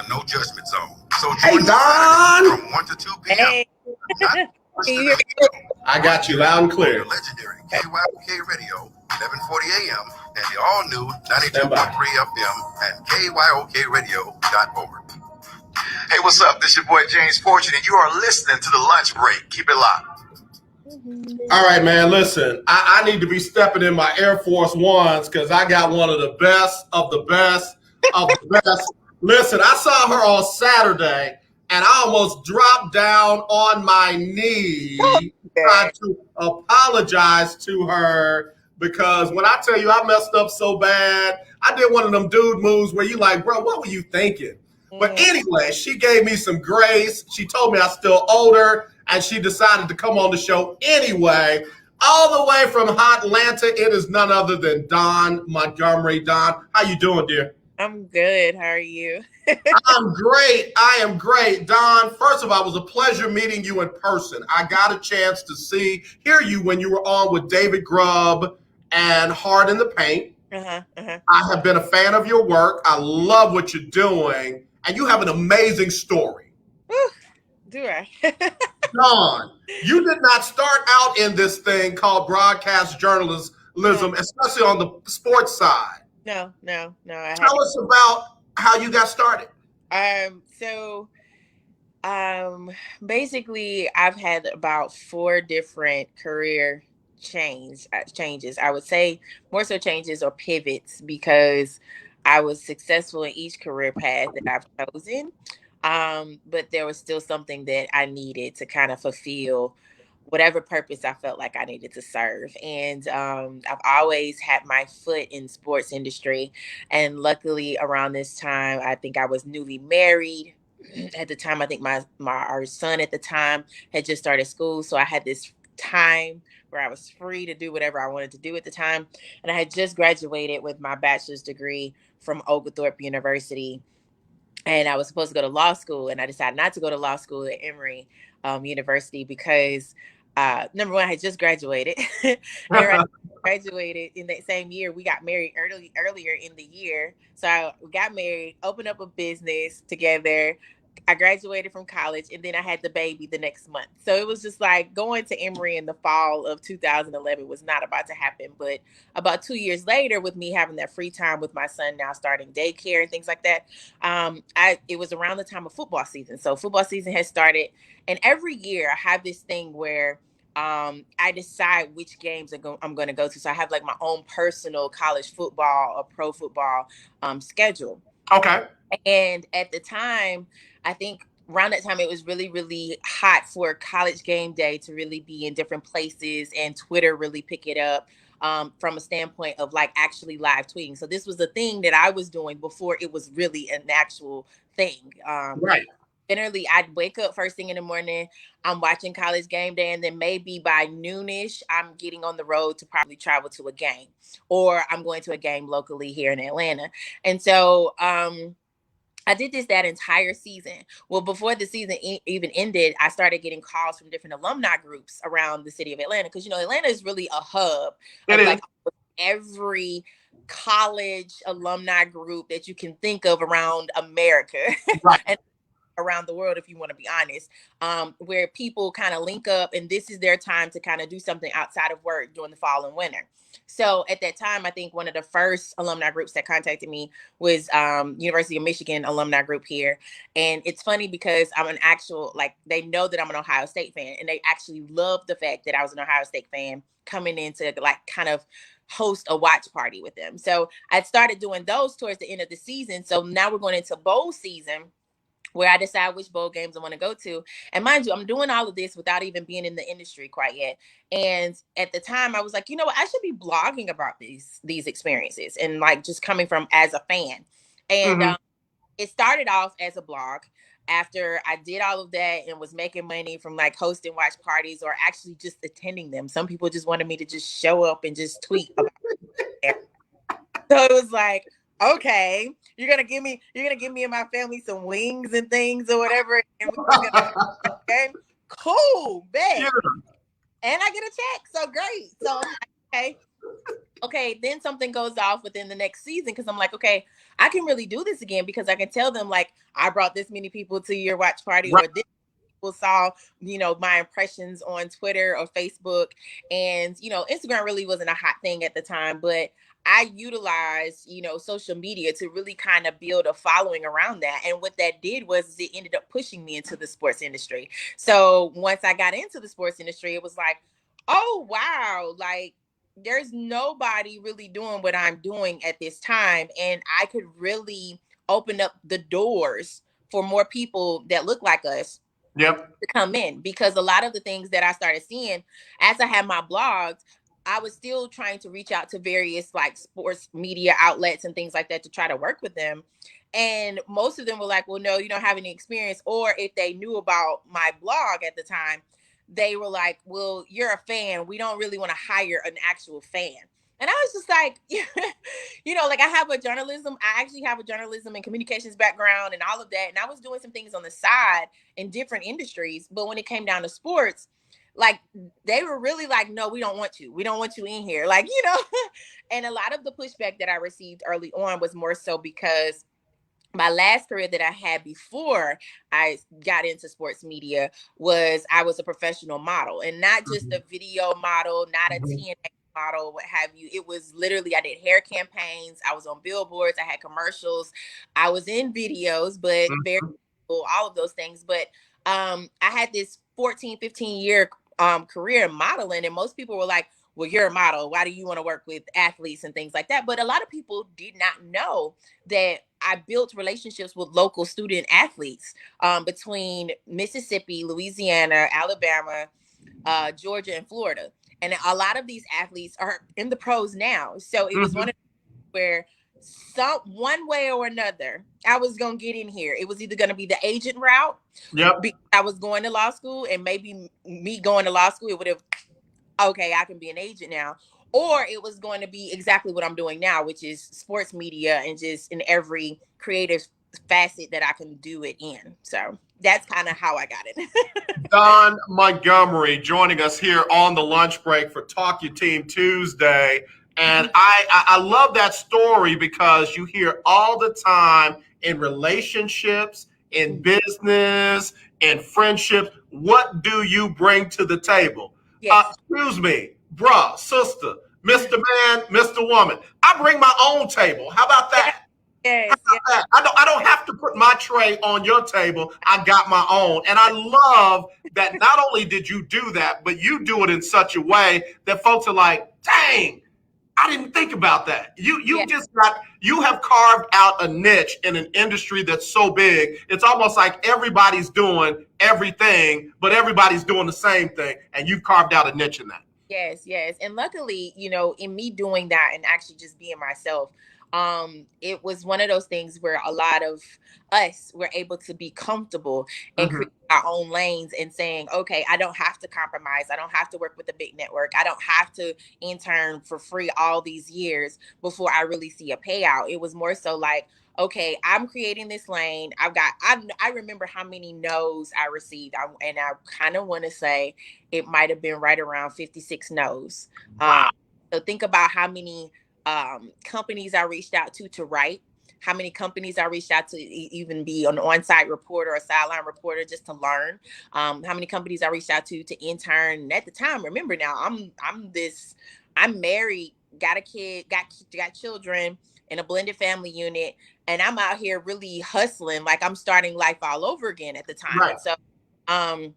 no judgment zone. So Hey, join us Dawn. Saturday from 1 to 2 p.m. Hey. Not Can you hear the me? I got you loud and the clear. legendary KYOK Radio, 1140 a.m. and the all-new 92.3 FM and KYOKradio.org. Hey, what's up? This your boy James Fortune, and you are listening to The Lunch Break. Keep it locked. All right, man, listen, I need to be stepping in my Air Force Ones because I got one of the best of the best of the best. Listen, I saw her on Saturday, and I almost dropped down on my knee trying to apologize to her because when I tell you I messed up so bad, I did one of them dude moves where you like, bro, what were you thinking? But anyway, she gave me some grace. She told me I still owed her, and she decided to come on the show anyway. All the way from Hot Atlanta, it is none other than Dawn Montgomery. Dawn, how you doing, dear? I'm good. How are you? I'm great. I am great. Dawn, first of all, it was a pleasure meeting you in person. I got a chance to hear you when you were on with David Grubb and Hard in the Paint. I have been a fan of your work. I love what you're doing. And you have an amazing story. Do I? Dawn, you did not start out in this thing called broadcast journalism, especially on the sports side. No. Tell us about how you got started. Basically, I've had about 4 different career changes. I would say more so changes or pivots because I was successful in each career path that I've chosen. But there was still something that I needed to kind of fulfill whatever purpose I felt like I needed to serve. And I've always had my foot in sports industry. And luckily around this time, I think I was newly married. At the time, I think our son at the time had just started school. So I had this time where I was free to do whatever I wanted to do at the time. And I had just graduated with my bachelor's degree from Oglethorpe University. And I was supposed to go to law school, and I decided not to go to law school at Emory University because number one, I had just graduated. And I graduated in that same year. We got married earlier in the year. So we got married, opened up a business together. I graduated from college, and then I had the baby the next month. So it was just like going to Emory in the fall of 2011 was not about to happen. But about 2 years later, with me having that free time with my son now starting daycare and things like that, it was around the time of football season. So football season has started, and every year I have this thing where I decide which games I'm going to go to. So I have like my own personal college football or pro football schedule. Okay. And at the time, I think around that time, it was really, really hot for college game day to really be in different places and Twitter really pick it up from a standpoint of like actually live tweeting. So this was a thing that I was doing before it was really an actual thing. Right. Generally, I'd wake up first thing in the morning, I'm watching college game day, and then maybe by noonish, I'm getting on the road to probably travel to a game, or I'm going to a game locally here in Atlanta. And so I did this that entire season. Well, before the season even ended, I started getting calls from different alumni groups around the city of Atlanta, because, Atlanta is really a hub of like every college alumni group that you can think of around America. Right. And around the world, if you want to be honest, where people kind of link up, and this is their time to kind of do something outside of work during the fall and winter. So at that time, I think one of the first alumni groups that contacted me was University of Michigan alumni group here. And it's funny because I'm an actual, like, they know that I'm an Ohio State fan, and they actually love the fact that I was an Ohio State fan coming in to like kind of host a watch party with them. So I started doing those towards the end of the season. So now we're going into bowl season, where I decide which bowl games I want to go to. And mind you, I'm doing all of this without even being in the industry quite yet. And at the time I was like, you know what, I should be blogging about these experiences and like just coming from as a fan. And it started off as a blog. After I did all of that and was making money from like hosting watch parties or actually just attending them. Some people just wanted me to just show up and just tweet about it. So it was like, okay, you're gonna give me and my family some wings and things or whatever, and we're gonna okay, cool, babe. Yeah. And I get a check, so great. So okay, okay, then something goes off within the next season because I'm like, okay, I can really do this again because I can tell them like I brought this many people to your watch party Right. or this people saw, my impressions on Twitter or Facebook. And, Instagram really wasn't a hot thing at the time, but I utilized, social media to really kind of build a following around that. And what that did was it ended up pushing me into the sports industry. So once I got into the sports industry, it was like, oh, wow, like, there's nobody really doing what I'm doing at this time. And I could really open up the doors for more people that look like us Yep. to come in, because a lot of the things that I started seeing as I had my blogs, I was still trying to reach out to various like sports media outlets and things like that to try to work with them. And most of them were like, well, no, you don't have any experience. Or if they knew about my blog at the time, they were like, well, you're a fan. We don't really want to hire an actual fan. And I was just like, like I actually have a journalism and communications background and all of that. And I was doing some things on the side in different industries. But when it came down to sports, like they were really like, no, we don't want you. We don't want you in here. Like, and a lot of the pushback that I received early on was more so because my last career that I had before I got into sports media was I was a professional model, and not just a video model, not a TNA model, what have you. It was literally, I did hair campaigns, I was on billboards, I had commercials, I was in videos, but very cool, all of those things. But I had this 14, 15 year career in modeling, and most people were like, well, you're a model. Why do you want to work with athletes and things like that? But a lot of people did not know that I built relationships with local student athletes between Mississippi, Louisiana, Alabama, Georgia, and Florida. And a lot of these athletes are in the pros now. So it was one of where one way or another, I was going to get in here. It was either going to be the agent route. Yep. I was going to law school, and maybe me going to law school, it would have, okay, I can be an agent now. Or it was going to be exactly what I'm doing now, which is sports media and just in every creative facet that I can do it in. So that's kind of how I got it. Dawn Montgomery joining us here on the lunch break for Talk Your Team Tuesday. And I love that story because you hear all the time in relationships, in business, in friendships, what do you bring to the table? Yes. Excuse me, bruh, sister, Mr. Man, Mr. Woman. I bring my own table. How about that? Yes, yes. I don't have to put my tray on your table. I got my own. And I love that not only did you do that, but you do it in such a way that folks are like, dang, I didn't think about that. You have carved out a niche in an industry that's so big. It's almost like everybody's doing everything, but everybody's doing the same thing. And you've carved out a niche in that. Yes, yes. And luckily, in me doing that and actually just being myself, it was one of those things where a lot of us were able to be comfortable and create our own lanes and saying, okay, I don't have to compromise. I don't have to work with a big network. I don't have to intern for free all these years before I really see a payout. It was more so like, okay, I'm creating this lane. I remember how many no's I received. And I kind of want to say it might have been right around 56 no's. Wow. So think about how many companies I reached out to write, how many companies I reached out to even be an on-site reporter or sideline reporter just to learn, how many companies I reached out to intern. And at the time, remember now, I'm married, got a kid, got children in a blended family unit, and I'm out here really hustling like I'm starting life all over again at the time. Right. And so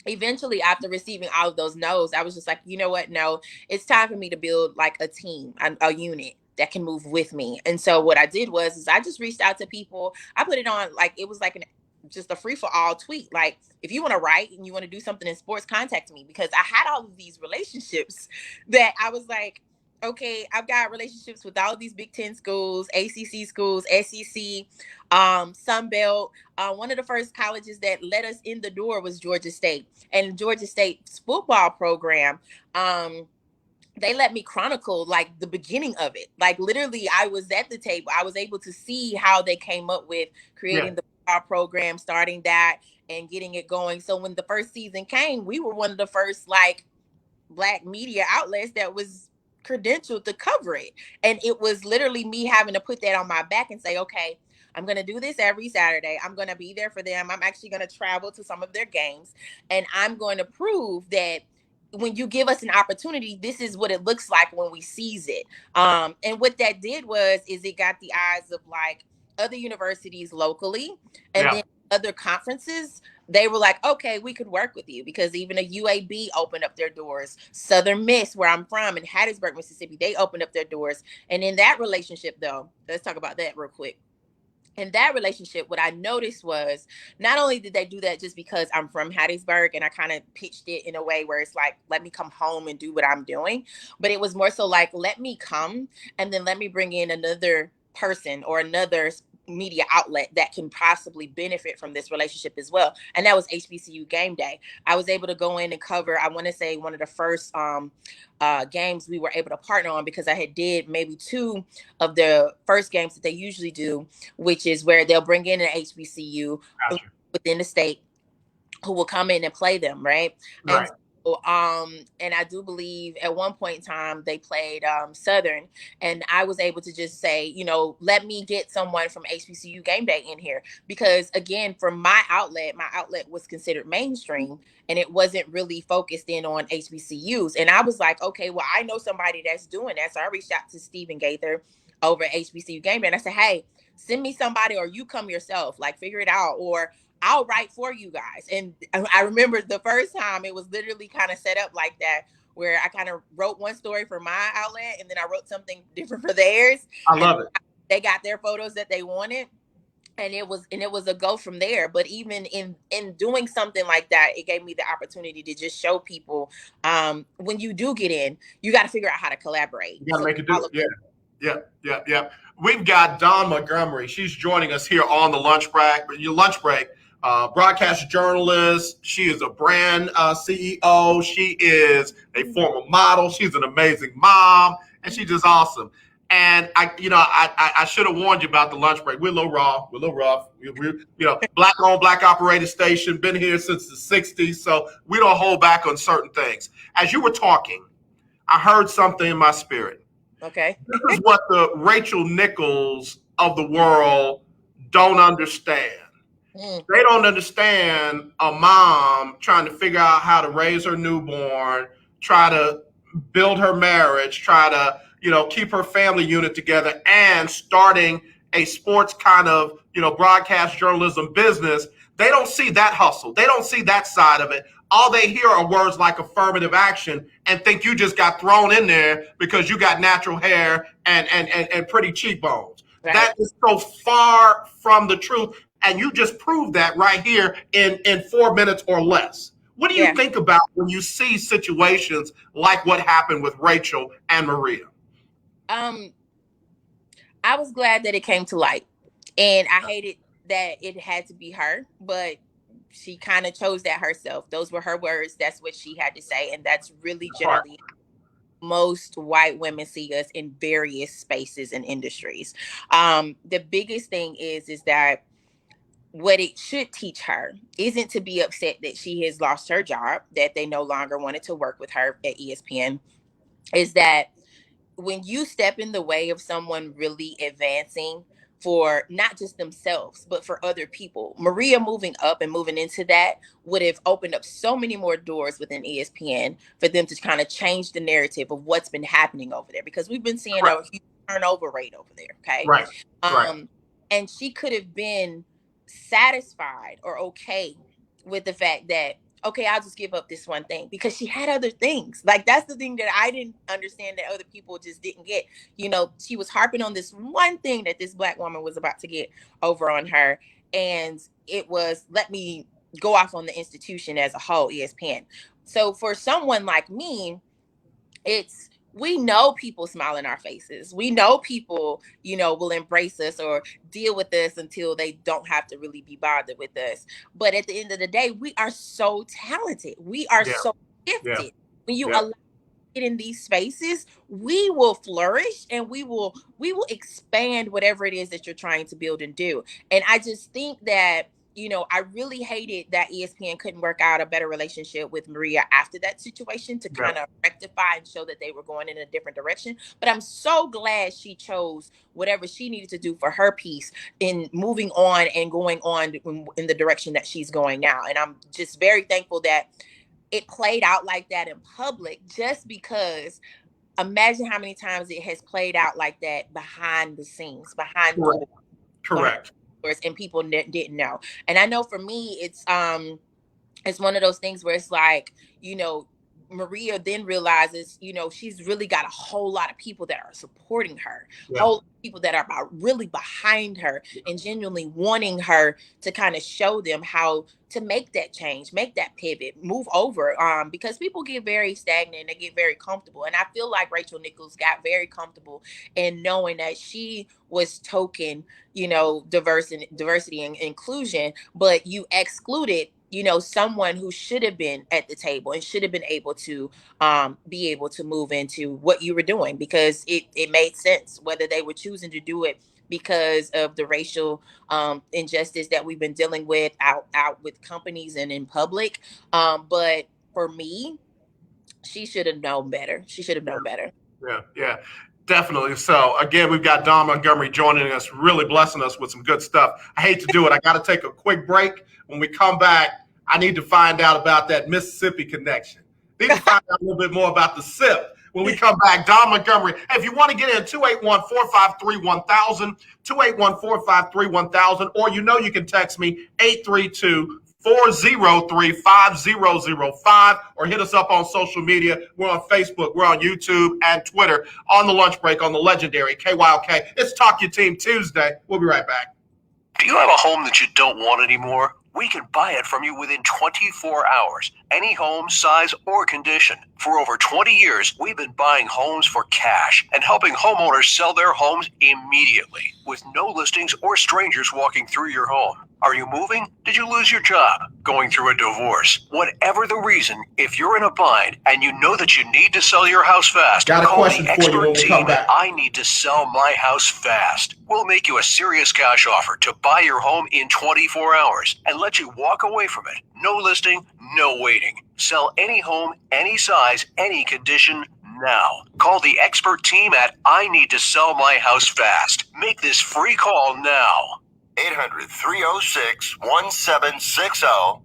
eventually, after receiving all of those no's, I was just like, you know what? No, it's time for me to build like a team, a unit that can move with me. And so what I did was I just reached out to people. I put it on like it was like just a free for all tweet. Like, if you want to write and you want to do something in sports, contact me, because I had all of these relationships that I was like, okay, I've got relationships with all of these Big Ten schools, ACC schools, SEC, Sun Belt. One of the first colleges that let us in the door was Georgia State, and Georgia State's football program. They let me chronicle like the beginning of it. Like literally, I was at the table. I was able to see how they came up with creating the football program, starting that and getting it going. So when the first season came, we were one of the first like Black media outlets that was credentialed to cover it. And it was literally me having to put that on my back and say, okay, I'm going to do this every Saturday. I'm going to be there for them. I'm actually going to travel to some of their games. And I'm going to prove that when you give us an opportunity, this is what it looks like when we seize it. And what that did is it got the eyes of like other universities locally, and then other conferences. They were like, okay, we could work with you, because even a UAB opened up their doors. Southern Miss, where I'm from, in Hattiesburg, Mississippi, they opened up their doors. And in that relationship, though, let's talk about that real quick. In that relationship, what I noticed was not only did they do that just because I'm from Hattiesburg and I kind of pitched it in a way where it's like, let me come home and do what I'm doing, but it was more so like, let me come and then let me bring in another person or another media outlet that can possibly benefit from this relationship as well. And that was HBCU game day. I was able to go in and cover, I want to say, one of the first games we were able to partner on, because I had did maybe 2 of the first games that they usually do, which is where they'll bring in an HBCU within the state who will come in and play them, right? Right. And I do believe at one point in time they played Southern, and I was able to just say, you know, let me get someone from HBCU game day in here, because again, from my outlet was considered mainstream and it wasn't really focused in on HBCUs. And I was like, okay, well, I know somebody that's doing that. So I reached out to Stephen Gaither over at HBCU game day, and I said, hey, send me somebody, or you come yourself, like figure it out, or I'll write for you guys. And I remember the first time it was literally kind of set up like that, where I kind of wrote one story for my outlet and then I wrote something different for theirs. I love it. They got their photos that they wanted. And it was a go from there. But even in doing something like that, it gave me the opportunity to just show people, when you do get in, you got to figure out how to collaborate. You got to make it do it. Yeah. We've got Dawn Montgomery. She's joining us here on the lunch break. Broadcast journalist. She is a brand CEO. She is a former model. She's an amazing mom, and she's just awesome. And I should have warned you about the lunch break. We're a little raw. We're a little rough. We're black-owned, black-operated station. Been here since the '60s, so we don't hold back on certain things. As you were talking, I heard something in my spirit. Okay. This is what the Rachel Nichols of the world don't understand. They don't understand a mom trying to figure out how to raise her newborn, try to build her marriage, try to, keep her family unit together, and starting a sports kind of, broadcast journalism business. They don't see that hustle. They don't see that side of it. All they hear are words like affirmative action and think you just got thrown in there because you got natural hair and pretty cheekbones. Right. That is so far from the truth. And you just proved that right here in 4 minutes or less. What do you think about when you see situations like what happened with Rachel and Maria? I was glad that it came to light, and I hated that it had to be her, but she kind of chose that herself. Those were her words. That's what she had to say. And that's really generally most white women see us in various spaces and industries. The biggest thing is that what it should teach her isn't to be upset that she has lost her job, that they no longer wanted to work with her at ESPN, is that when you step in the way of someone really advancing for not just themselves, but for other people, Maria moving up and moving into that would have opened up so many more doors within ESPN for them to kind of change the narrative of what's been happening over there, because we've been seeing a huge turnover rate over there. Okay. Right. And she could have been satisfied or okay with the fact that, okay, I'll just give up this one thing, because she had other things. Like, that's the thing that I didn't understand that other people just didn't get. She was harping on this one thing that this Black woman was about to get over on her. And it was, let me go off on the institution as a whole, ESPN. So for someone like me, we know people smile in our faces. We know people, will embrace us or deal with us until they don't have to really be bothered with us. But at the end of the day, we are so talented. We are so gifted. Yeah. When you allow it in these spaces, we will flourish and we will expand whatever it is that you're trying to build and do. And I just think that, I really hated that ESPN couldn't work out a better relationship with Maria after that situation to kind of rectify and show that they were going in a different direction. But I'm so glad she chose whatever she needed to do for her piece in moving on and going on in the direction that she's going now. And I'm just very thankful that it played out like that in public, just because imagine how many times it has played out like that behind the scenes, behind doors. Correct. And people didn't know. And I know for me, it's one of those things where it's like, Maria then realizes, she's really got a whole lot of people that are supporting her, whole people that are really behind her and genuinely wanting her to kind of show them how to make that change, make that pivot, move over. Because people get very stagnant, they get very comfortable. And I feel like Rachel Nichols got very comfortable in knowing that she was token, diversity and inclusion, but you excluded someone who should have been at the table and should have been able to be able to move into what you were doing, because it made sense, whether they were choosing to do it because of the racial injustice that we've been dealing with out with companies and in public. But for me, she should have known better. She should have known better. Yeah. Definitely. So again, we've got Dawn Montgomery joining us, really blessing us with some good stuff. I hate to do it. I got to take a quick break. When we come back, I need to find out about that Mississippi connection. Need to find out a little bit more about the SIP. When we come back, Dawn Montgomery. Hey, if you want to get in, 281-453-1000, 281-453-1000, or you can text me, 832-403-5005, or hit us up on social media. We're on Facebook, we're on YouTube and Twitter, on the lunch break on the legendary KYOK. It's Talk Your Team Tuesday. We'll be right back. Do you have a home that you don't want anymore? We can buy it from you within 24 hours, any home, size, or condition. For over 20 years, we've been buying homes for cash and helping homeowners sell their homes immediately, with no listings or strangers walking through your home. Are you moving? Did you lose your job? Going through a divorce? Whatever the reason, if you're in a bind and you know that you need to sell your house fast, call the expert team at I Need to Sell My House Fast. We'll make you a serious cash offer to buy your home in 24 hours and let you walk away from it. No listing, no waiting. Sell any home, any size, any condition now. Call the expert team at I Need to Sell My House Fast. Make this free call now. 800-306-1760.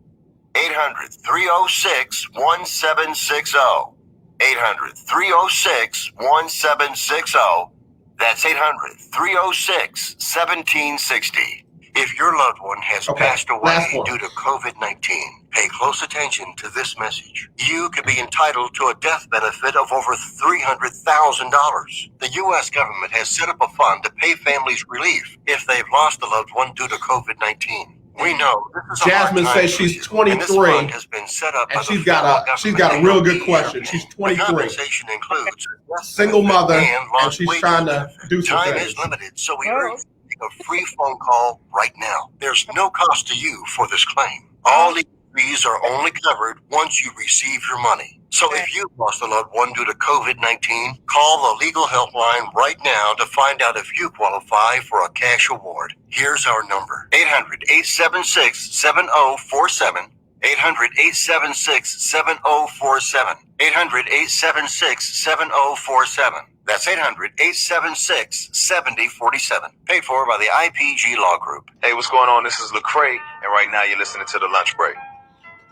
800-306-1760. 800-306-1760. That's 800-306-1760. If your loved one has passed away due to COVID-19, pay close attention to this message. You could be entitled to a death benefit of over $300,000. The U.S. government has set up a fund to pay families relief if they've lost a loved one due to COVID-19. We know this is Jasmine says she's 23, this fund has been set up, and she's got a real good question. She's 23, the compensation includes single mother, and she's trying to do some Time things. is limited, so we urge you to make a free phone call right now. There's no cost to you for this claim. All legal fees are only covered once you receive your money. So if you've lost a loved one due to COVID-19, call the legal helpline right now to find out if you qualify for a cash award. Here's our number: 800-876-7047. 800-876-7047. 800-876-7047. That's 800-876-7047. Paid for by the IPG Law Group. Hey, what's going on? This is Lecrae, and right now you're listening to The Lunch Break.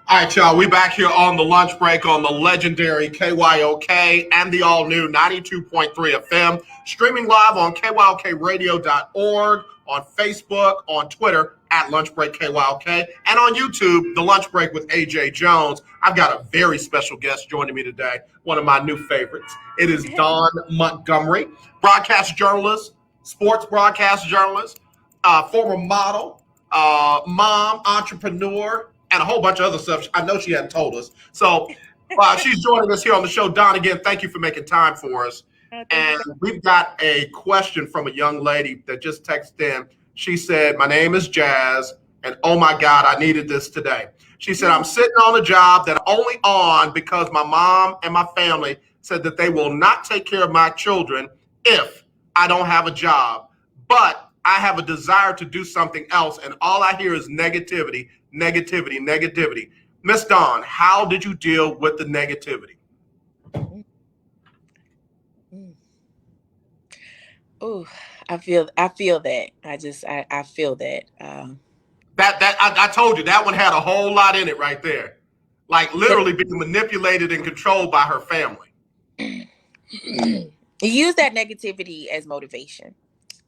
All right, y'all, we back here on the lunch break on the legendary KYOK and the all-new 92.3 FM, streaming live on KYOKradio.org, on Facebook, on Twitter, at Lunch Break KYOK, and on YouTube, The Lunch Break with AJ Jones. I've got a very special guest joining me today, one of my new favorites. It is Dawn Montgomery, broadcast journalist, sports broadcast journalist, former model, mom, entrepreneur, and a whole bunch of other stuff. I know she hadn't told us. So she's joining us here on the show. Dawn, again, thank you for making time for us. And we've got a question from a young lady that just texted in. She said, my name is Jazz, and oh my God, I needed this today. She said, I'm sitting on a job that I'm only on because my mom and my family said that they will not take care of my children if I don't have a job. But I have a desire to do something else, and all I hear is negativity, negativity, negativity. Miss Dawn, how did you deal with the negativity? Oh, I feel that. I feel that. I told you that one had a whole lot in it right there. Like literally being manipulated and controlled by her family. Use that negativity as motivation.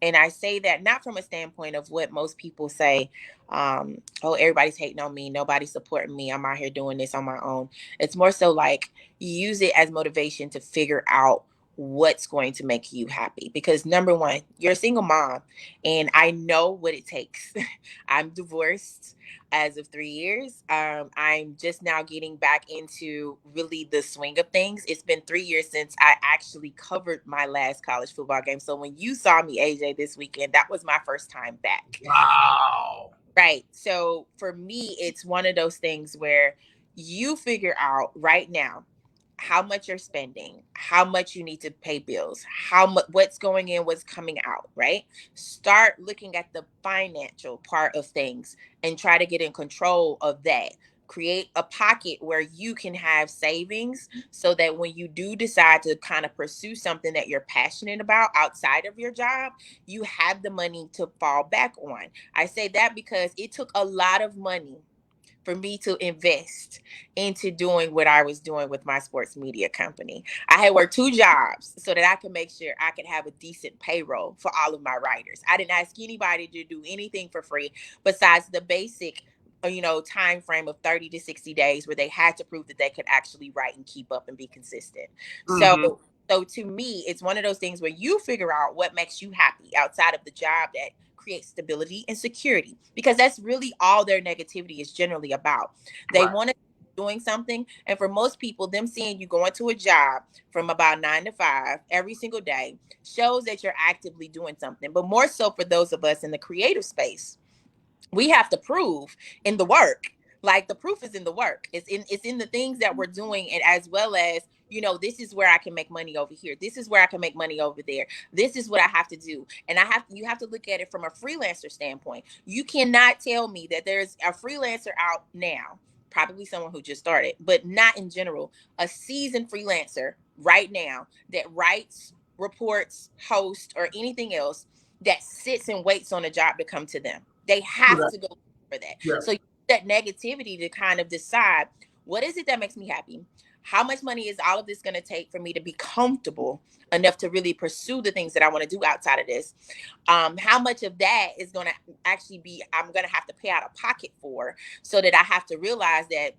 And I say that not from a standpoint of what most people say, oh, everybody's hating on me, nobody's supporting me, I'm out here doing this on my own. It's more so like use it as motivation to figure out what's going to make you happy. Because number one, you're a single mom, and I know what it takes. I'm divorced as of 3 years. I'm just now getting back into really the swing of things. It's been 3 years since I actually covered my last college football game. So when you saw me, AJ, this weekend, that was my first time back. Wow. Right. So for me, it's one of those things where you figure out right now how much you're spending, how much you need to pay bills, how much, what's going in, what's coming out, right? Start looking at the financial part of things and try to get in control of that. Create a pocket where you can have savings so that when you do decide to kind of pursue something that you're passionate about outside of your job, you have the money to fall back on. I say that because it took a lot of money for me to invest into doing what I was doing with my sports media company. I had worked 2 jobs so that I could make sure I could have a decent payroll for all of my writers. I didn't ask anybody to do anything for free besides the basic time frame of 30 to 60 days where they had to prove that they could actually write and keep up and be consistent. So to me, it's one of those things where you figure out what makes you happy outside of the job that create stability and security, because that's really all their negativity is generally about. They want to doing something, and for most people, them seeing you going to a job from about 9 to 5 every single day shows that you're actively doing something. But more so for those of us in the creative space, we have to prove in the work. Like the proof is in the work. It's in the things that we're doing, and as well as this is where I can make money over here. This is where I can make money over there. This is what I have to do. And you have to look at it from a freelancer standpoint. You cannot tell me that there's a freelancer out now, probably someone who just started, but not in general, a seasoned freelancer right now that writes, reports, hosts, or anything else that sits and waits on a job to come to them. They have to go for that. Yeah. So that negativity to kind of decide, what is it that makes me happy? How much money is all of this going to take for me to be comfortable enough to really pursue the things that I want to do outside of this? How much of that is going to actually be, I'm going to have to pay out of pocket for, so that I have to realize that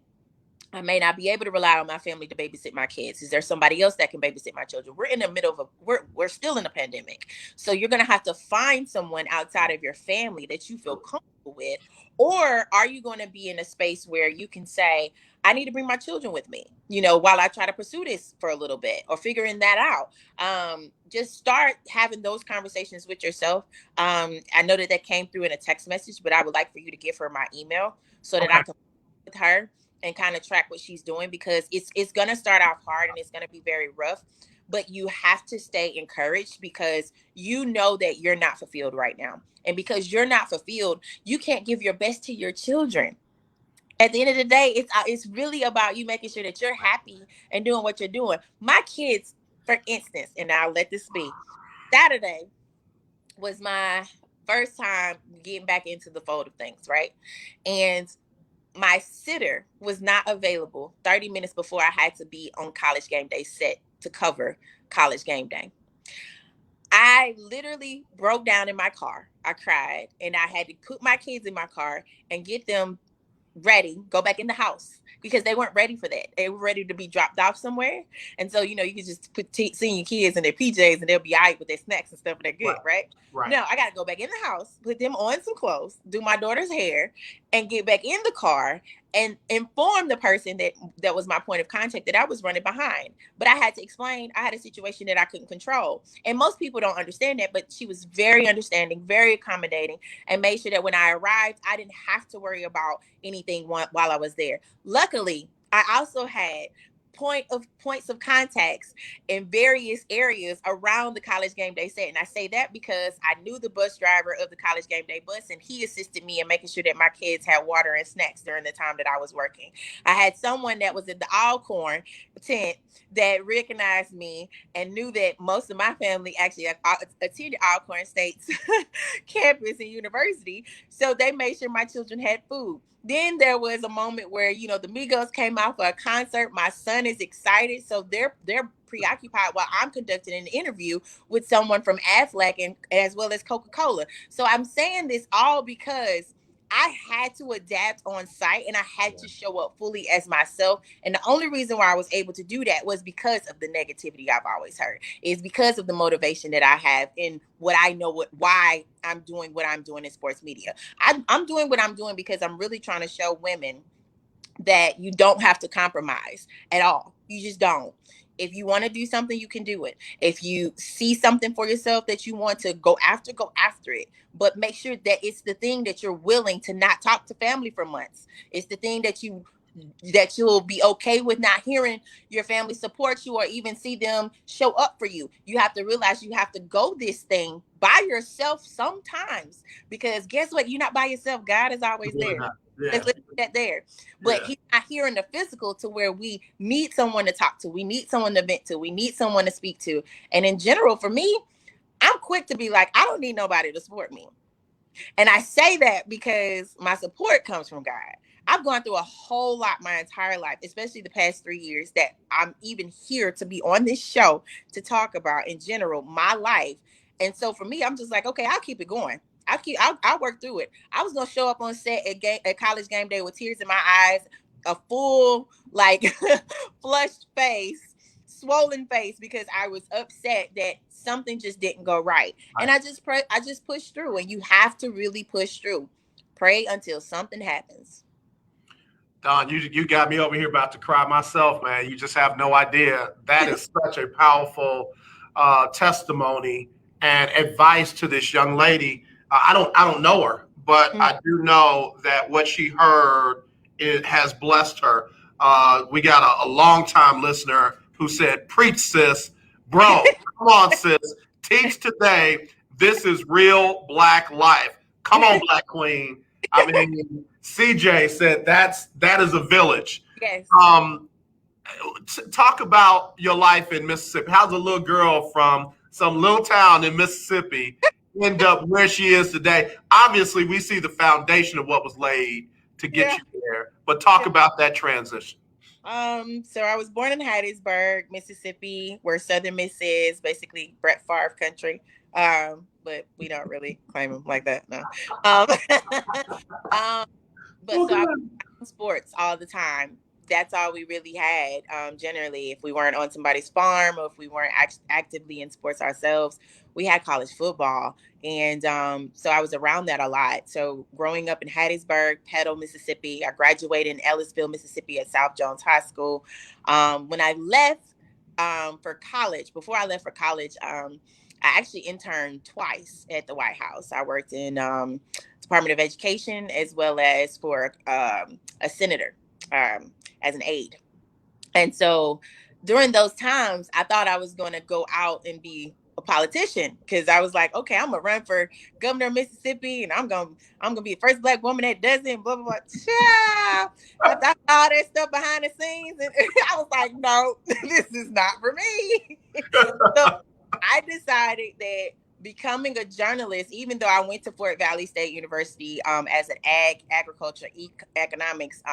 I may not be able to rely on my family to babysit my kids. Is there somebody else that can babysit my children? We're in the middle of we're still in a pandemic. So you're going to have to find someone outside of your family that you feel comfortable with. Or are you going to be in a space where you can say, I need to bring my children with me, while I try to pursue this for a little bit, or figuring that out. Just start having those conversations with yourself. I know that came through in a text message, but I would like for you to give her my email so that I can with her and kind of track what she's doing, because it's going to start off hard and it's going to be very rough, but you have to stay encouraged, because that you're not fulfilled right now. And because you're not fulfilled, you can't give your best to your children. At the end of the day, it's really about you making sure that you're happy and doing what you're doing. My kids, for instance, and I'll let this be, Saturday was my first time getting back into the fold of things, right? And my sitter was not available 30 minutes before I had to be on College Game Day set to cover College Game Day. I literally broke down in my car. I cried, and I had to put my kids in my car and get them ready, go back in the house, because they weren't ready for that. They were ready to be dropped off somewhere. And so, you can just put seeing your kids in their PJs and they'll be all right with their snacks and stuff, and they're good, right? No, I got to go back in the house, put them on some clothes, do my daughter's hair, and get back in the car and inform the person that was my point of contact that I was running behind. But I had to explain, I had a situation that I couldn't control. And most people don't understand that, but she was very understanding, very accommodating, and made sure that when I arrived, I didn't have to worry about anything while I was there. Luckily, I also had points of contacts in various areas around the college game day set. And I say that because I knew the bus driver of the college game day bus, and he assisted me in making sure that my kids had water and snacks during the time that I was working. I had someone that was in the Alcorn tent that recognized me and knew that most of my family actually attended Alcorn State's campus and university. So they made sure my children had food. Then there was a moment where, you know, the Migos came out for a concert. My son is excited. So they're preoccupied while I'm conducting an interview with someone from Aflac and as well as Coca-Cola. So I'm saying this all because I had to adapt on site and I had to show up fully as myself. And the only reason why I was able to do that was because of the negativity I've always heard. Is because of the motivation that I have in what I know, why I'm doing what I'm doing in sports media. I'm doing what I'm doing because I'm really trying to show women that you don't have to compromise at all. You just don't. If you want to do something, you can do it. If you see something for yourself that you want to go after it. But make sure that it's the thing that you're willing to not talk to family for months. It's the thing that you'll be okay with not hearing your family support you or even see them show up for you. You have to realize you have to go this thing by yourself sometimes, because guess what? You're not by yourself. God is always there. Yeah. Let's leave that there. But he's not here in the physical to where we need someone to talk to. We need someone to vent to. We need someone to speak to. And in general, for me, I'm quick to be like, I don't need nobody to support me. And I say that because my support comes from God. I've gone through a whole lot my entire life, especially the past 3 years that I'm even here to be on this show to talk about in general, my life. And so for me, I'm just like, okay, I'll keep it going. I'll work through it. I was going to show up on set at college game day with tears in my eyes, a full, like flushed face, swollen face, because I was upset that something just didn't go right. And I just pushed through, and you have to really push through. Pray until something happens. Dawn, you got me over here about to cry myself, man. You just have no idea. That is such a powerful testimony and advice to this young lady. I don't know her, but I do know that what she heard has blessed her. We got a longtime listener who said, "Preach, sis, bro. Come on, sis. Teach today. This is real Black life. Come on, Black Queen." I mean, CJ said that is a village. Yes. Talk about your life in Mississippi. How's a little girl from some little town in Mississippi end up where she is today? Obviously, we see the foundation of what was laid to get you there, but talk about that transition. So I was born in Hattiesburg, Mississippi, where Southern Miss is, basically Brett Favre country. But we don't really claim him like that, no. But so I was in sports all the time. That's all we really had. Generally, if we weren't on somebody's farm or if we weren't actively in sports ourselves, we had college football. And so I was around that a lot. So growing up in Hattiesburg, Petal, Mississippi, I graduated in Ellisville, Mississippi at South Jones High School. When I left for college, before I left for college, I actually interned twice at the White House. I worked in Department of Education as well as for a senator as an aide. And so during those times, I thought I was going to go out and be a politician, because I was like, okay, I'm gonna run for governor of Mississippi, and I'm gonna be the first Black woman that does it, blah blah blah. I thought all that stuff behind the scenes, and I was like, no, this is not for me. So I decided that becoming a journalist, even though I went to Fort Valley State University as an agriculture economics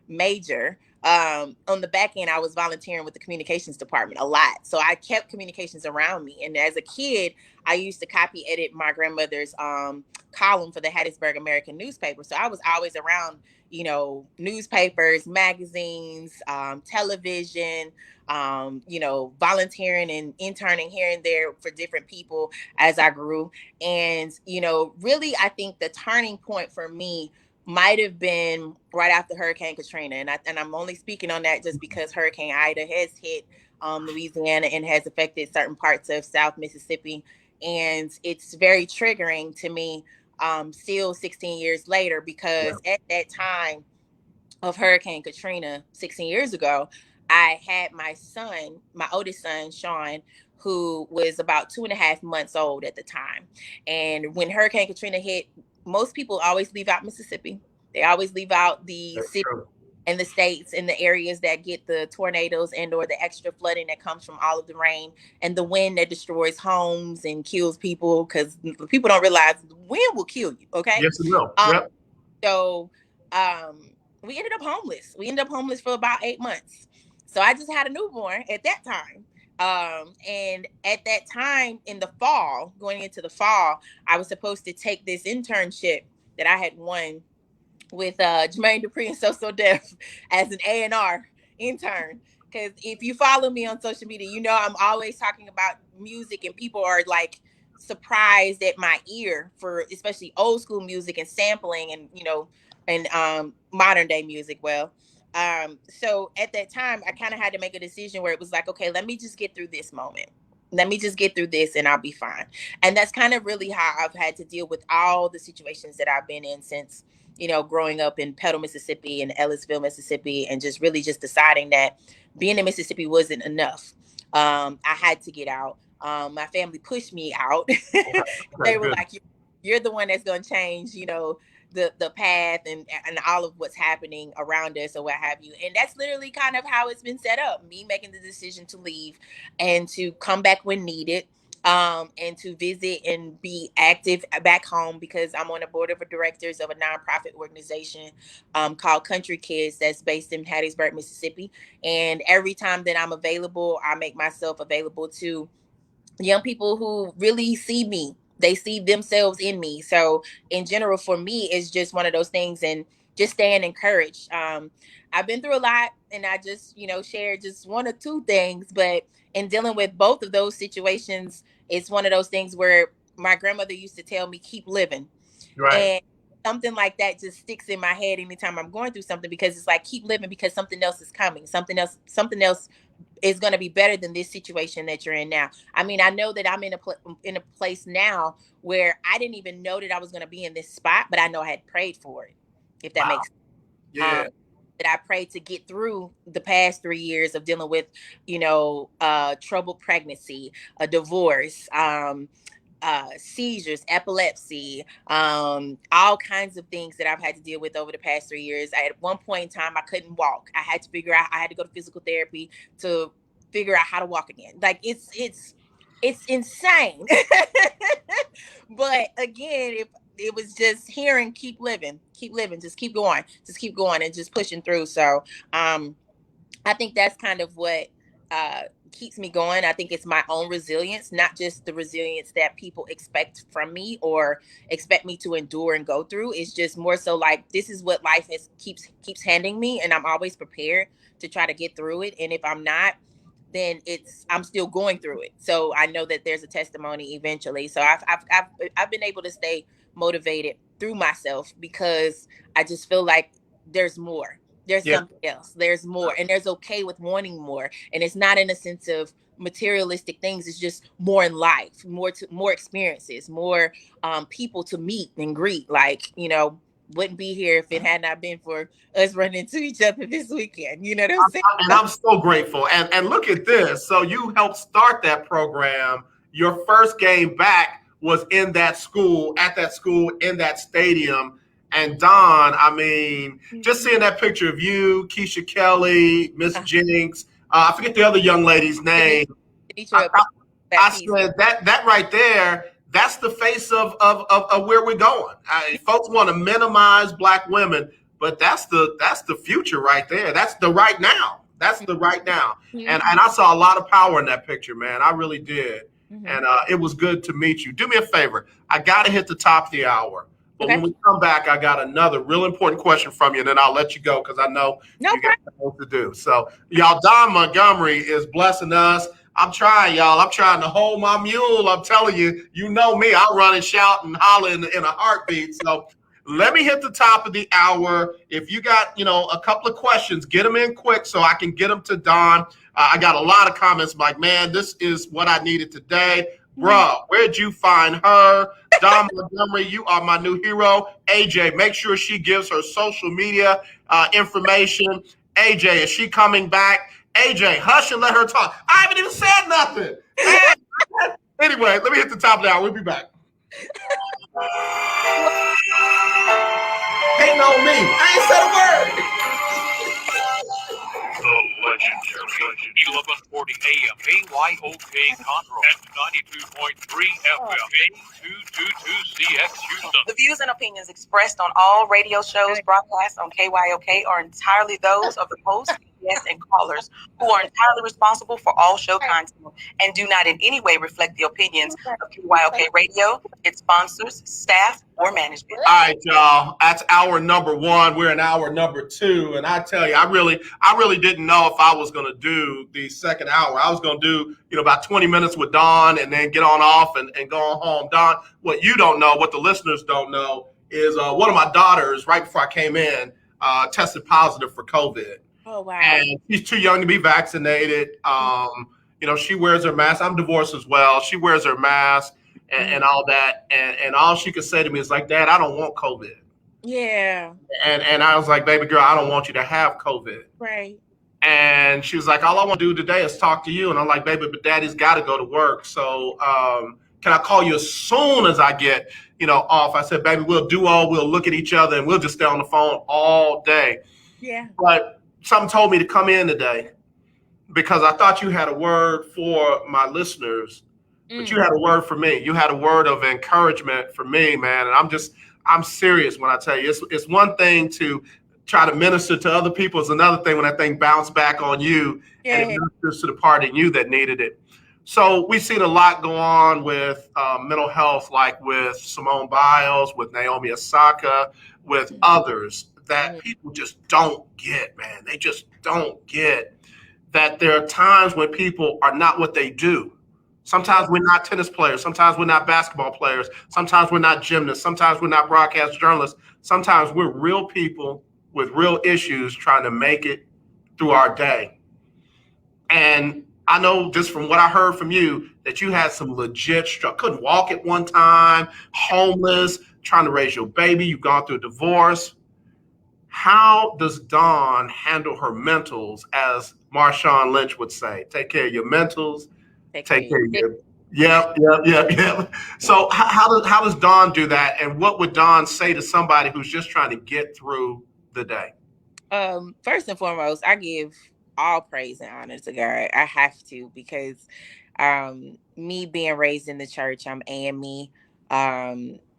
major, on the back end, I was volunteering with the communications department a lot. So I kept communications around me. And as a kid, I used to copy edit my grandmother's column for the Hattiesburg American newspaper. So I was always around, newspapers, magazines, television, volunteering and interning here and there for different people as I grew. And, really, I think the turning point for me might have been right after Hurricane Katrina. And I'm only speaking on that just because Hurricane Ida has hit Louisiana and has affected certain parts of South Mississippi. And it's very triggering to me still 16 years later, because at that time of Hurricane Katrina 16 years ago, I had my son, my oldest son, Sean, who was about 2.5 months old at the time. And when Hurricane Katrina hit, most people always leave out Mississippi. They always leave out the That's city true. and the states and the areas that get the tornadoes and or the extra flooding that comes from all of the rain and the wind that destroys homes and kills people, because people don't realize the wind will kill you. Okay. Yes, it will. Um, Yep. so we ended up homeless. We ended up homeless for about 8 months. So I just had a newborn at that time. And at that time in the fall, going into the fall, I was supposed to take this internship that I had won with Jermaine Dupri and So Def as an A&R intern. Because if you follow me on social media, you know I'm always talking about music, and people are like surprised at my ear for especially old school music and sampling and and modern day music. Well, so at that time I kind of had to make a decision where it was like, okay, let me just get through this moment. Let me just get through this and I'll be fine. And that's kind of really how I've had to deal with all the situations that I've been in since growing up in Petal, Mississippi and Ellisville, Mississippi, and just really just deciding that being in Mississippi wasn't enough. I had to get out. My family pushed me out. They were like, you're the one that's going to change, the path and all of what's happening around us or what have you. And that's literally kind of how it's been set up. Me making the decision to leave and to come back when needed. And to visit and be active back home because I'm on the board of directors of a nonprofit organization called Country Kids that's based in Hattiesburg, Mississippi. And every time that I'm available, I make myself available to young people who really see me. They see themselves in me. So in general, for me, it's just one of those things, and just staying encouraged. I've been through a lot, and I just, shared just one or two things, but in dealing with both of those situations, it's one of those things where my grandmother used to tell me, keep living. Right. And something like that just sticks in my head anytime I'm going through something, because it's like, keep living because something else is coming. Something else is going to be better than this situation that you're in now. I mean, I know that I'm in a place now where I didn't even know that I was going to be in this spot, but I know I had prayed for it, if that makes sense. Yeah. That I prayed to get through the past 3 years of dealing with, troubled pregnancy, a divorce, seizures, epilepsy, all kinds of things that I've had to deal with over the past 3 years. At one point in time, I couldn't walk. I had to go to physical therapy to figure out how to walk again. Like it's insane. But again, if it was just hearing, keep living, just keep going, and just pushing through. So, I think that's kind of what keeps me going. I think it's my own resilience, not just the resilience that people expect from me or expect me to endure and go through. It's just more so like, this is what life keeps handing me, and I'm always prepared to try to get through it. And if I'm not, then I'm still going through it. So I know that there's a testimony eventually. So I've been able to stay motivated through myself because I just feel like there's more. There's something else. There's more, and there's okay with wanting more. And it's not in a sense of materialistic things. It's just more in life, more experiences, more people to meet and greet. Like, wouldn't be here if it had not been for us running into each other this weekend. You know what I'm saying? And I'm so grateful. And look at this. So you helped start that program. Your first game back was in that school, in that stadium. And Dawn, I mean, just seeing that picture of you, Keisha Kelly, Miss Jennings, I forget the other young lady's name. I said that right there, that's the face of where we're going. Folks want to minimize Black women, but that's the future right there. That's the right now. That's the right now. Mm-hmm. And I saw a lot of power in that picture, man. I really did. Mm-hmm. And it was good to meet you. Do me a favor. I got to hit the top of the hour. But when we come back, I got another real important question from you, and then I'll let you go because I know you got something to do. So, y'all, Dawn Montgomery is blessing us. I'm trying, y'all. I'm trying to hold my mule. I'm telling you, you know me. I'll run and shout and holler in a heartbeat. So let me hit the top of the hour. If you got, a couple of questions, get them in quick so I can get them to Dawn. I got a lot of comments like, man, this is what I needed today. Bruh, where'd you find her? Dawn Montgomery, you are my new hero. AJ, make sure she gives her social media information. AJ, is she coming back? AJ, hush and let her talk. I haven't even said nothing. Anyway, let me hit the top of the hour. We'll be back. Hating on me. I ain't said a word. The legendary 1140 AM KYOK Conroe and 92.3 FM A222CX Houston. The views and opinions expressed on all radio shows broadcast on KYOK are entirely those of the host, guests, and callers who are entirely responsible for all show content and do not in any way reflect the opinions of KYOK Radio, its sponsors, staff, or management. All right, y'all. That's hour number 1. We're in hour number 2, and I tell you, I really didn't know if I was going to do the second hour. I was going to do, about 20 minutes with Dawn, and then get on off and go on home. Dawn, what you don't know, what the listeners don't know, is one of my daughters, right before I came in, tested positive for COVID. Oh, wow. And she's too young to be vaccinated. She wears her mask. I'm divorced as well. She wears her mask. And all that, and all she could say to me is like, Dad, I don't want COVID. Yeah. And I was like, baby girl, I don't want you to have COVID. Right. And she was like, all I want to do today is talk to you. And I'm like, baby, but Daddy's got to go to work. So can I call you as soon as I get, off? I said, baby, we'll look at each other and we'll just stay on the phone all day. Yeah. But something told me to come in today because I thought you had a word for my listeners. But you had a word for me. You had a word of encouragement for me, man. And I'm serious when I tell you. It's one thing to try to minister to other people. It's another thing when that thing bounced back on you and it ministers to the part in you that needed it. So we've seen a lot go on with mental health, like with Simone Biles, with Naomi Osaka, with others that people just don't get, man. They just don't get that there are times when people are not what they do. Sometimes we're not tennis players. Sometimes we're not basketball players. Sometimes we're not gymnasts. Sometimes we're not broadcast journalists. Sometimes we're real people with real issues trying to make it through our day. And I know just from what I heard from you that you had some legit struggle. Couldn't walk at one time, homeless, trying to raise your baby. You've gone through a divorce. How does Dawn handle her mentals, as Marshawn Lynch would say? Take care of your mentals. Take care of you. Yep. So how does Dawn do that? And what would Dawn say to somebody who's just trying to get through the day? First and foremost, I give all praise and honor to God. I have to, because me being raised in the church, I'm AME.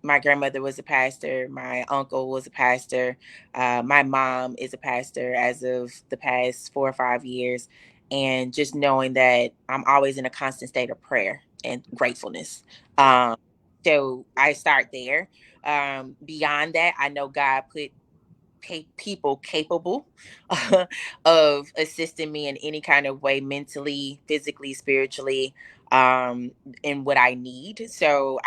My grandmother was a pastor. My uncle was a pastor. My mom is a pastor as of the past 4 or 5 years. And just knowing that I'm always in a constant state of prayer and gratefulness. So I start there. Beyond that, I know God put people capable of assisting me in any kind of way, mentally, physically, spiritually, in what I need. So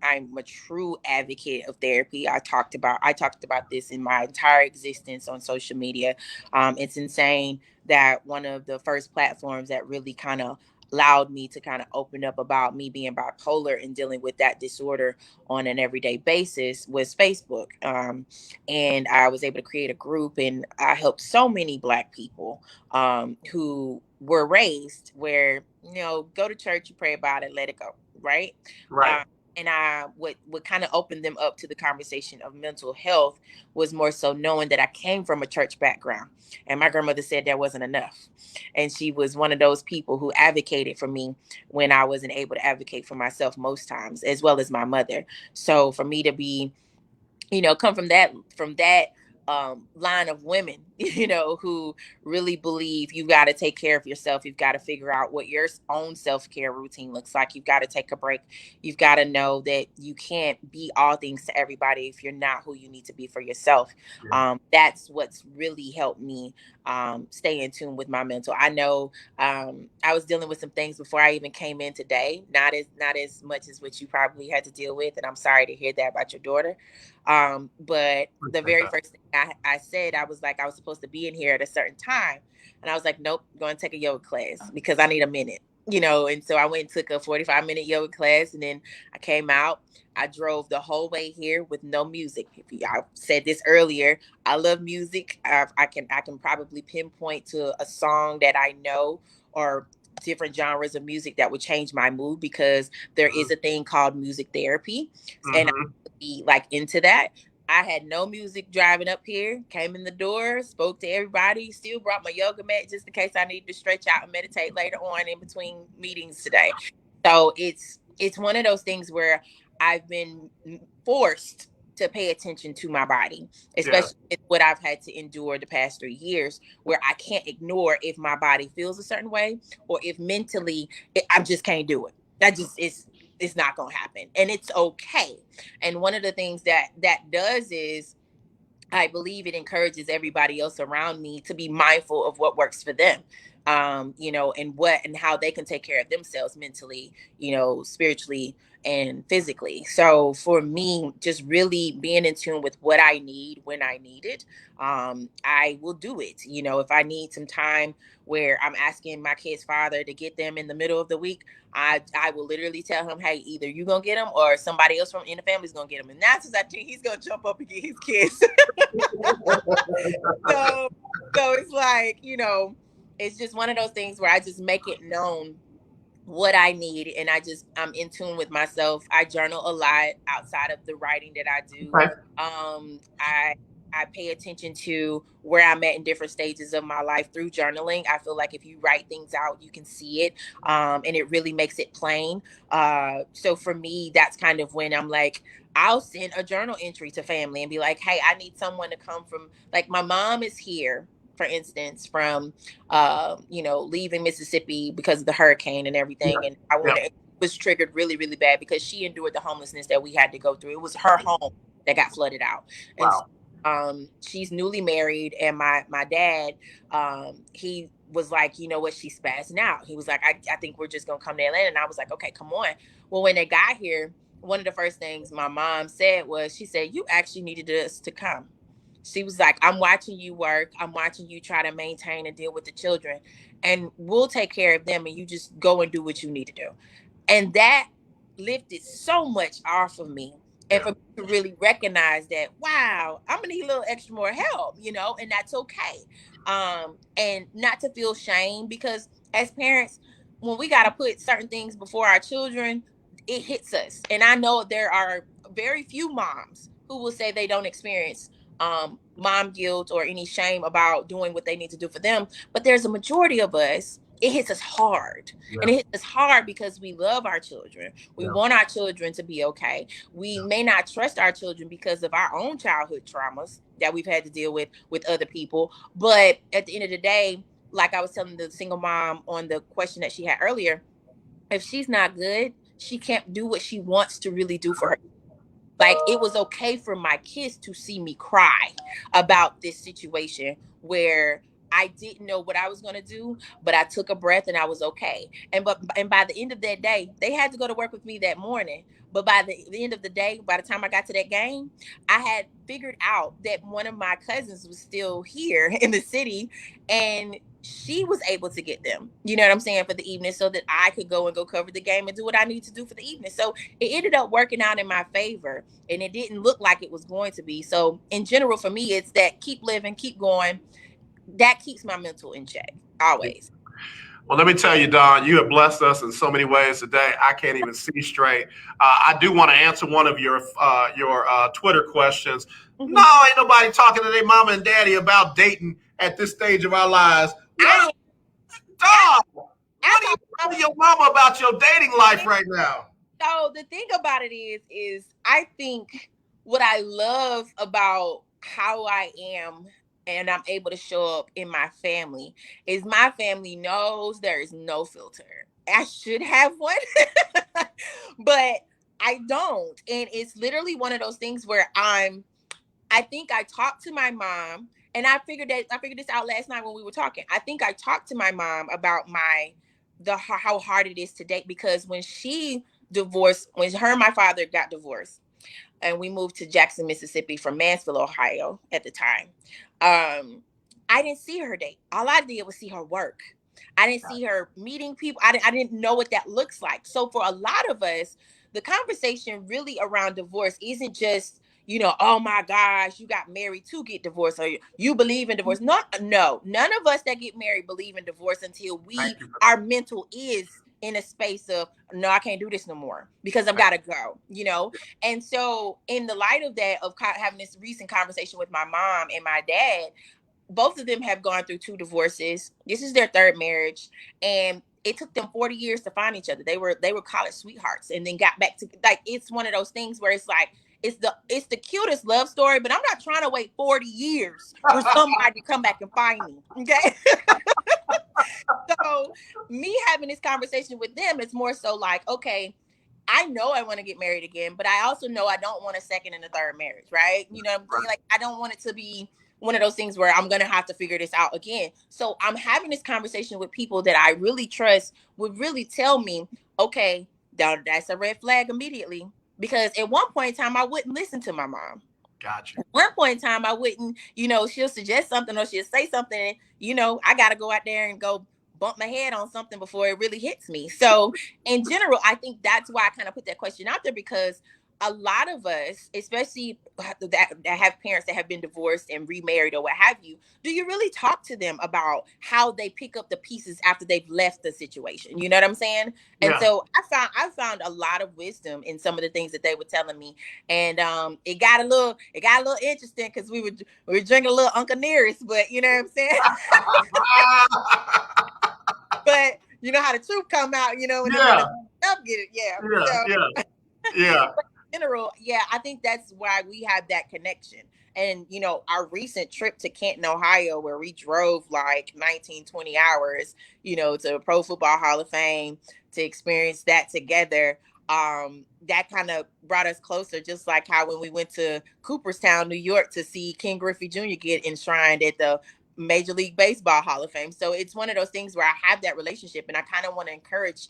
I'm a true advocate of therapy. I talked about this in my entire existence on social media. It's insane that one of the first platforms that really kind of allowed me to kind of open up about me being bipolar and dealing with that disorder on an everyday basis was Facebook. And I was able to create a group, and I helped so many Black people who were raised where, go to church, you pray about it, let it go. Right. And what kind of opened them up to the conversation of mental health was more so knowing that I came from a church background, and my grandmother said that wasn't enough. And she was one of those people who advocated for me when I wasn't able to advocate for myself most times, as well as my mother. So for me to be, come from that line of women, who really believe you got to take care of yourself. You've got to figure out what your own self-care routine looks like. You've got to take a break. You've got to know that you can't be all things to everybody if you're not who you need to be for yourself. Yeah. That's what's really helped me stay in tune with my mental. I know I was dealing with some things before I even came in today, not as much as what you probably had to deal with. And I'm sorry to hear that about your daughter. But the very first thing I said, I was supposed to be in here at a certain time. And I was like, nope, I'm going to take a yoga class because I need a minute. And so I went and took a 45-minute yoga class, and then I came out. I drove the whole way here with no music. I said this earlier, I love music. I can probably pinpoint to a song that I know, or different genres of music that would change my mood, because there is a thing called music therapy, and I would be like into that. I had no music driving up here, came in the door, spoke to everybody, still brought my yoga mat just in case I needed to stretch out and meditate later on in between meetings today. So it's one of those things where I've been forced to pay attention to my body, especially with what I've had to endure the past 3 years, where I can't ignore if my body feels a certain way, or if mentally I just can't do it. That just it's not going to happen, and it's okay. And one of the things that does is, I believe it encourages everybody else around me to be mindful of what works for them, and how they can take care of themselves mentally, spiritually and physically. So for me, just really being in tune with what I need when I need it, I will do it. If I need some time where I'm asking my kid's father to get them in the middle of the week, I will literally tell him, hey, either you gonna get them or somebody else from in the family is gonna get them. And that's I think he's gonna jump up and get his kids. so it's like, it's just one of those things where I just make it known what I need, and I'm in tune with myself. I journal a lot outside of the writing that I do. Okay. I pay attention to where I'm at in different stages of my life through journaling. I feel like if you write things out, you can see it, and it really makes it plain. So for me, that's kind of when I'm like, I'll send a journal entry to family and be like, hey, I need someone to come from, like, my mom is here, for instance, from leaving Mississippi because of the hurricane and everything. And it was triggered really, really bad because she endured the homelessness that we had to go through. It was her home that got flooded out. And so, she's newly married, and my dad, he was like, you know what, she's spazzing out. He was like, I think we're just gonna come to Atlanta. And I was like, okay, come on. Well, when they got here, one of the first things my mom said was, she said, you actually needed us to come. She was like, I'm watching you work. I'm watching you try to maintain and deal with the children, and we'll take care of them, and you just go and do what you need to do. And that lifted so much off of me. And for me to really recognize that, wow, I'm gonna need a little extra more help, and that's okay. And not to feel shame, because as parents, when we gotta put certain things before our children, it hits us. And I know there are very few moms who will say they don't experience mom guilt or any shame about doing what they need to do for them. But there's a majority of us, it hits us hard. And it hits us hard because we love our children. We want our children to be okay. We may not trust our children because of our own childhood traumas that we've had to deal with other people. But at the end of the day, like I was telling the single mom on the question that she had earlier, if she's not good, she can't do what she wants to really do for her. Like, it was okay for my kids to see me cry about this situation where I didn't know what I was going to do, but I took a breath and I was okay. And by the end of that day, they had to go to work with me that morning. But by the end of the day, by the time I got to that game, I had figured out that one of my cousins was still here in the city, and she was able to get them, you know what I'm saying, for the evening, so that I could go cover the game and do what I need to do for the evening. So it ended up working out in my favor, and it didn't look like it was going to be. So in general, for me, it's that keep living, keep going. That keeps my mental in check always. Well, let me tell you, Dawn, you have blessed us in so many ways today. I can't even see straight. I do want to answer one of your Twitter questions. Mm-hmm. No, ain't nobody talking to their mama and daddy about dating at this stage of our lives. Dawn, what are you telling your mama about your dating life right now? So the thing about it is I think what I love about how I am and I'm able to show up in my family is my family knows there is no filter. I should have one, but I don't. And it's literally one of those things where I think I talked to my mom, and I figured this out last night when we were talking. I think I talked to my mom about how hard it is to date, because when she divorced, when her and my father got divorced, and we moved to Jackson, Mississippi from Mansfield, Ohio at the time, I didn't see her date. All I did was see her work. I didn't see her meeting people. I didn't know what that looks like. So for a lot of us, the conversation really around divorce isn't just, oh my gosh, you got married to get divorced, or you believe in divorce. No, none of us that get married believe in divorce until our mental is in a space of, no, I can't do this no more because I've got to go, And so in the light of that, of having this recent conversation with my mom and my dad, both of them have gone through 2 divorces. This is their 3rd marriage, and it took them 40 years to find each other. They were college sweethearts, and then got back to, like, it's one of those things where it's like, it's the cutest love story, but I'm not trying to wait 40 years for somebody to come back and find me. Okay. So me having this conversation with them, it's more so like, okay, I know I want to get married again, but I also know I don't want a 2nd and a 3rd marriage, right? You know what I'm saying? Like, I don't want it to be one of those things where I'm going to have to figure this out again. So I'm having this conversation with people that I really trust would really tell me, okay, that's a red flag immediately. Because at one point in time, I wouldn't listen to my mom. Gotcha. At one point in time, I wouldn't, she'll suggest something or she'll say something, I got to go out there and go bump my head on something before it really hits me. So in general, I think that's why I kind of put that question out there, because a lot of us, especially that have parents that have been divorced and remarried or what have you, do you really talk to them about how they pick up the pieces after they've left the situation? You know what I'm saying? And so I found a lot of wisdom in some of the things that they were telling me. And it got a little interesting because we were drinking a little Uncle Nearest, but you know what I'm saying? But you know how the truth come out, when the stuff get it. Yeah. In general, I think that's why we have that connection. And our recent trip to Canton, Ohio, where we drove like 19-20 hours, to the Pro Football Hall of Fame to experience that together, that kind of brought us closer, just like how when we went to Cooperstown, New York, to see Ken Griffey Jr. get enshrined at the Major League Baseball Hall of Fame. So it's one of those things where I have that relationship, and I kind of want to encourage,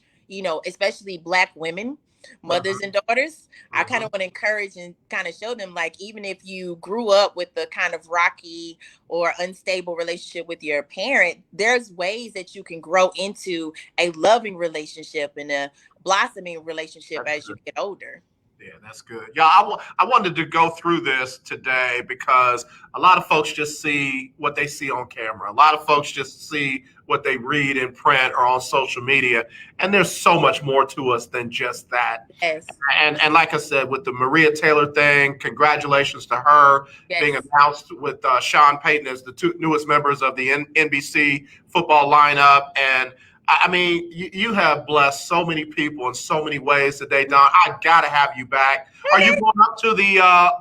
especially Black women, mothers and daughters. I kind of want to encourage and kind of show them, like, even if you grew up with the kind of rocky or unstable relationship with your parent, there's ways that you can grow into a loving relationship and a blossoming relationship as you get older. Yeah, that's good. Yeah, I wanted to go through this today because a lot of folks just see what they see on camera. A lot of folks just see what they read in print or on social media. And there's so much more to us than just that. Yes. And like I said, with the Maria Taylor thing, congratulations to her being announced with Sean Payton as the 2 newest members of the NBC football lineup. And I mean, you have blessed so many people in so many ways today, Dawn. I got to have you back. Are you going up to the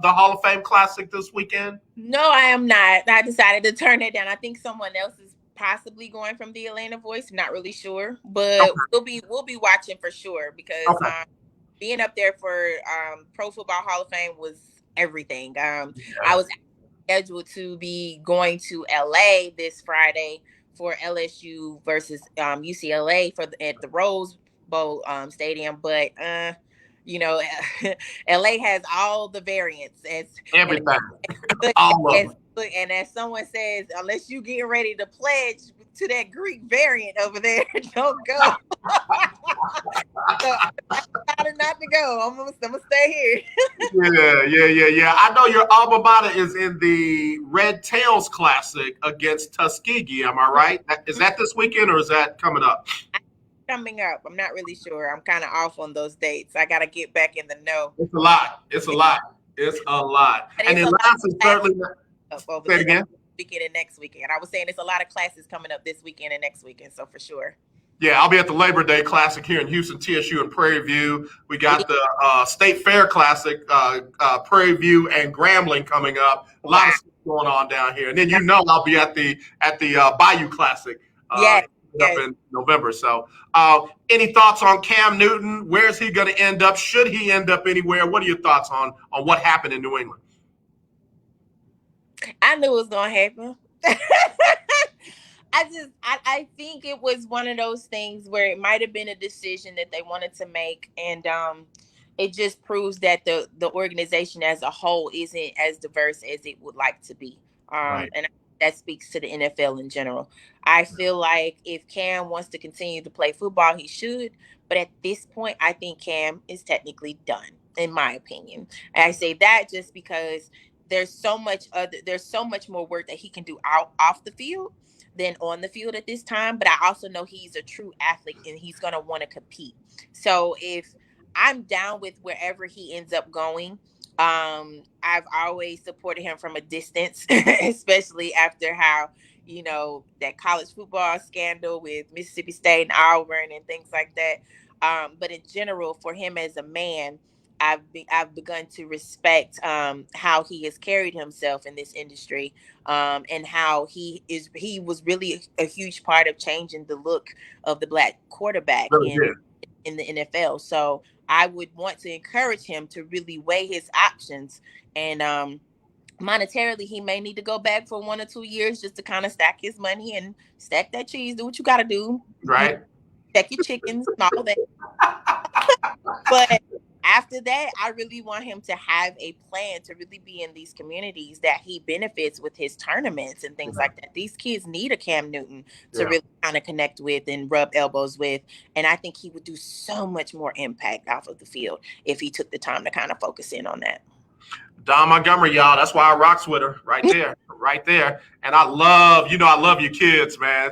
Hall of Fame Classic this weekend? No, I am not. I decided to turn it down. I think someone else is possibly going from the Atlanta Voice. I'm not really sure, but we'll be watching for sure, because being up there for Pro Football Hall of Fame was everything. I was scheduled to be going to LA this Friday for LSU versus UCLA at the Rose Bowl Stadium, but LA has all the variants, everything. And as someone says, unless you get ready to pledge to that Greek variant over there, don't go. So I decided not to go. I'm gonna stay here. Yeah. I know your alma mater is in the Red Tails Classic against Tuskegee. Am I right? Is that this weekend or is that coming up? Coming up. I'm not really sure. I'm kind of off on those dates. I got to get back in the know. It's a lot. And Atlanta is certainly. Say it again. Weekend and next weekend. I was saying there's a lot of classes coming up this weekend and next weekend, so for sure. Yeah, I'll be at the Labor Day Classic here in Houston, TSU, and Prairie View. We got the State Fair Classic, Prairie View and Grambling coming up. A lot of stuff going on down here, and then I'll be at the Bayou Classic. Up in November. So any thoughts on Cam Newton? Where's he going to end up? Should he end up anywhere? What are your thoughts on what happened in New England? I knew it was going to happen. I think it was one of those things where it might have been a decision that they wanted to make, and it just proves that the organization as a whole isn't as diverse as it would like to be. And that speaks to the NFL in general. I feel like if Cam wants to continue to play football, he should. But at this point, I think Cam is technically done, in my opinion. And I say that just because there's so much more work that he can do out off the field than on the field at this time. But I also know he's a true athlete and he's gonna want to compete. So if I'm down with wherever he ends up going, I've always supported him from a distance, especially after how, that college football scandal with Mississippi State and Auburn and things like that. But in general, for him as a man, I've begun to respect how he has carried himself in this industry, and how he was really a huge part of changing the look of the Black quarterback in the NFL. So I would want to encourage him to really weigh his options, and monetarily he may need to go back for 1 or 2 years just to kind of stack his money and stack that cheese, do what you got to do, right? Check your chickens and all that. But after that, I really want him to have a plan to really be in these communities that he benefits with his tournaments and things like that. These kids need a Cam Newton to really kind of connect with and rub elbows with. And I think he would do so much more impact off of the field if he took the time to kind of focus in on that. Dawn Montgomery, y'all. That's why I rocks with her right there, right there. And I love your kids, man.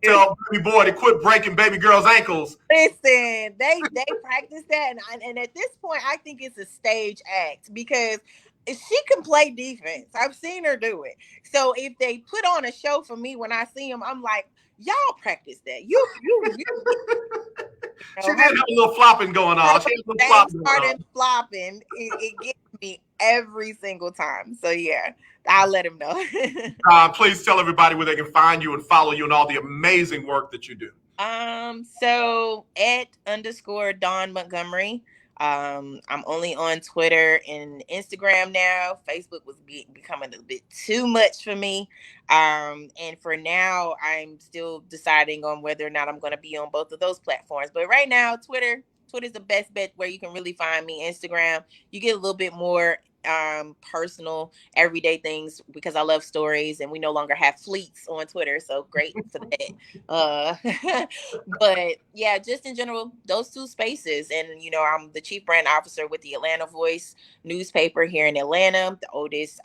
Tell baby boy to quit breaking baby girls' ankles. Listen, they practice that, and at this point, I think it's a stage act because she can play defense. I've seen her do it. So if they put on a show for me when I see them, I'm like, y'all practice that. You she did have a little flopping going on. She started flopping. It gets me every single time. So yeah, I'll let him know. Please tell everybody where they can find you and follow you and all the amazing work that you do. So @_Dawn Montgomery. I'm only on Twitter and Instagram now. Facebook was becoming a bit too much for me. And for now, I'm still deciding on whether or not I'm going to be on both of those platforms. But right now, Twitter's the best bet where you can really find me. Instagram, you get a little bit more personal, everyday things because I love stories, and we no longer have fleets on Twitter, so great for that. But yeah, just in general, those two spaces. And I'm the chief brand officer with the Atlanta Voice newspaper here in Atlanta, the oldest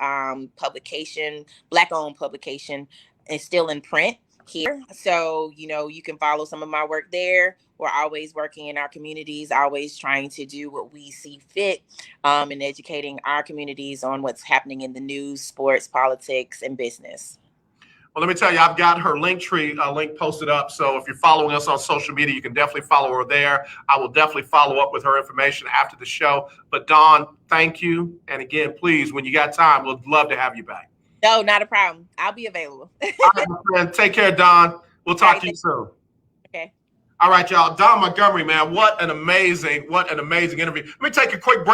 publication, Black-owned publication, and still in print here. So you can follow some of my work there. We're always working in our communities, always trying to do what we see fit, and educating our communities on what's happening in the news, sports, politics, and business. Well, let me tell you, I've got her Linktree link posted up. So if you're following us on social media, you can definitely follow her there. I will definitely follow up with her information after the show. But Dawn, thank you. And again, please, when you got time, we'd love to have you back. No, not a problem. I'll be available. All right, my friend. Take care, Dawn. We'll talk to you soon. Okay. All right, y'all. Dawn Montgomery, man, what an amazing interview. Let me take a quick break.